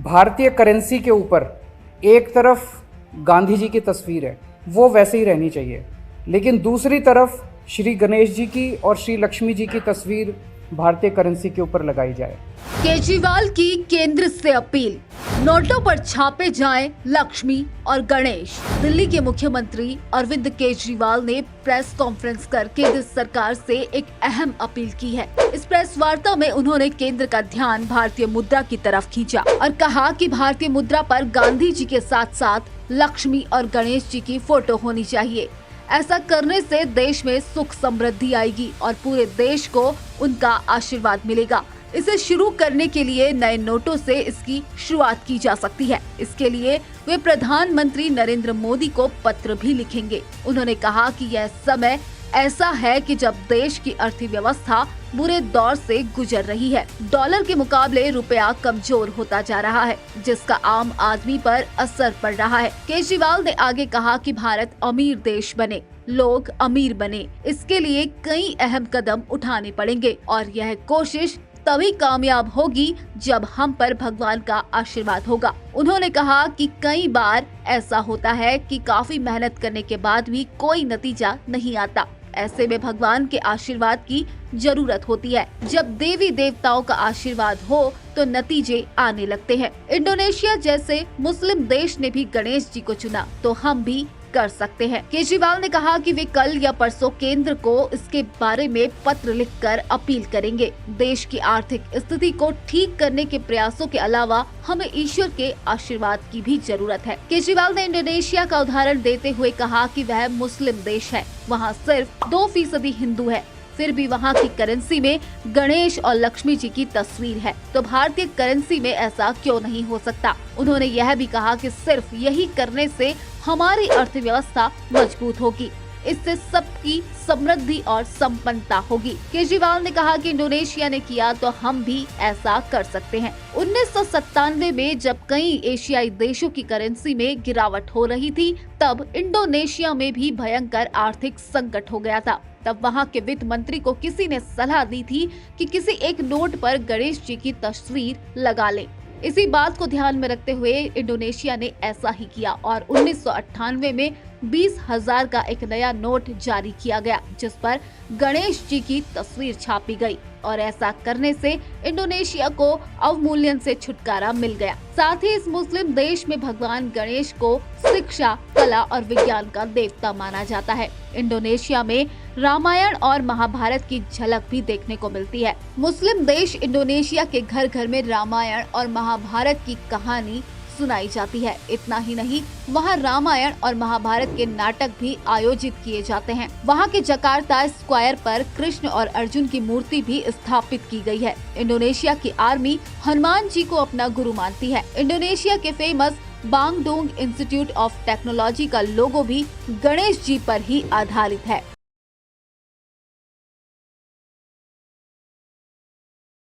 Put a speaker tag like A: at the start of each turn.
A: भारतीय करेंसी के ऊपर एक तरफ गांधी जी की तस्वीर है, वो वैसे ही रहनी चाहिए, लेकिन दूसरी तरफ श्री गणेश जी की और श्री लक्ष्मी जी की तस्वीर भारतीय करेंसी के ऊपर लगाई जाए।
B: केजरीवाल की केंद्र से अपील, नोटों पर छापे जाएं लक्ष्मी और गणेश। दिल्ली के मुख्यमंत्री अरविंद केजरीवाल ने प्रेस कॉन्फ्रेंस कर केंद्र सरकार से एक अहम अपील की है। इस प्रेस वार्ता में उन्होंने केंद्र का ध्यान भारतीय मुद्रा की तरफ खींचा और कहा कि भारतीय मुद्रा पर गांधी जी के साथ साथ लक्ष्मी और गणेश जी की फोटो होनी चाहिए। ऐसा करने से देश में सुख समृद्धि आएगी और पूरे देश को उनका आशीर्वाद मिलेगा। इसे शुरू करने के लिए नए नोटों से इसकी शुरुआत की जा सकती है। इसके लिए वे प्रधानमंत्री नरेंद्र मोदी को पत्र भी लिखेंगे। उन्होंने कहा कि यह समय ऐसा है कि जब देश की अर्थव्यवस्था बुरे दौर से गुजर रही है। डॉलर के मुकाबले रुपया कमजोर होता जा रहा है, जिसका आम आदमी पर असर पड़ रहा है। केजरीवाल ने आगे कहा कि भारत अमीर देश बने, लोग अमीर बने, इसके लिए कई अहम कदम उठाने पड़ेंगे और यह कोशिश तभी कामयाब होगी जब हम पर भगवान का आशीर्वाद होगा। उन्होंने कहा कि कई बार ऐसा होता है कि काफी मेहनत करने के बाद भी कोई नतीजा नहीं आता। ऐसे में भगवान के आशीर्वाद की जरूरत होती है। जब देवी देवताओं का आशीर्वाद हो तो नतीजे आने लगते हैं। इंडोनेशिया जैसे मुस्लिम देश ने भी गणेश जी को चुना, तो हम भी कर सकते हैं। केजरीवाल ने कहा कि वे कल या परसों केंद्र को इसके बारे में पत्र लिखकर अपील करेंगे। देश की आर्थिक स्थिति को ठीक करने के प्रयासों के अलावा हमें ईश्वर के आशीर्वाद की भी जरूरत है। केजरीवाल ने इंडोनेशिया का उदाहरण देते हुए कहा कि वह मुस्लिम देश है, वहाँ सिर्फ 2% हिंदू है, फिर भी वहाँ की करेंसी में गणेश और लक्ष्मी जी की तस्वीर है, तो भारतीय करेंसी में ऐसा क्यों नहीं हो सकता। उन्होंने यह भी कहा कि सिर्फ यही करने से हमारी अर्थव्यवस्था मजबूत होगी, इससे सबकी समृद्धि और संपन्नता होगी। केजरीवाल ने कहा कि इंडोनेशिया ने किया तो हम भी ऐसा कर सकते हैं। 1997 में जब कई एशियाई देशों की करेंसी में गिरावट हो रही थी, तब इंडोनेशिया में भी भयंकर आर्थिक संकट हो गया था। तब वहां के वित्त मंत्री को किसी ने सलाह दी थी कि किसी एक नोट पर गणेश जी की तस्वीर लगा लें। इसी बात को ध्यान में रखते हुए इंडोनेशिया ने ऐसा ही किया और 1998 में 20,000 का एक नया नोट जारी किया गया, जिस पर गणेश जी की तस्वीर छापी गई और ऐसा करने से इंडोनेशिया को अवमूल्यन से छुटकारा मिल गया। साथ ही इस मुस्लिम देश में भगवान गणेश को शिक्षा, कला और विज्ञान का देवता माना जाता है। इंडोनेशिया में रामायण और महाभारत की झलक भी देखने को मिलती है। मुस्लिम देश इंडोनेशिया के घर घर में रामायण और महाभारत की कहानी सुनाई जाती है। इतना ही नहीं, वहाँ रामायण और महाभारत के नाटक भी आयोजित किए जाते हैं। वहाँ के जकार्ता स्क्वायर पर कृष्ण और अर्जुन की मूर्ति भी स्थापित की गई है। इंडोनेशिया की आर्मी हनुमान जी को अपना गुरु मानती है। इंडोनेशिया के फेमस बांगडोंग इंस्टीट्यूट ऑफ टेक्नोलॉजी का लोगो भी गणेश जी पर ही आधारित है।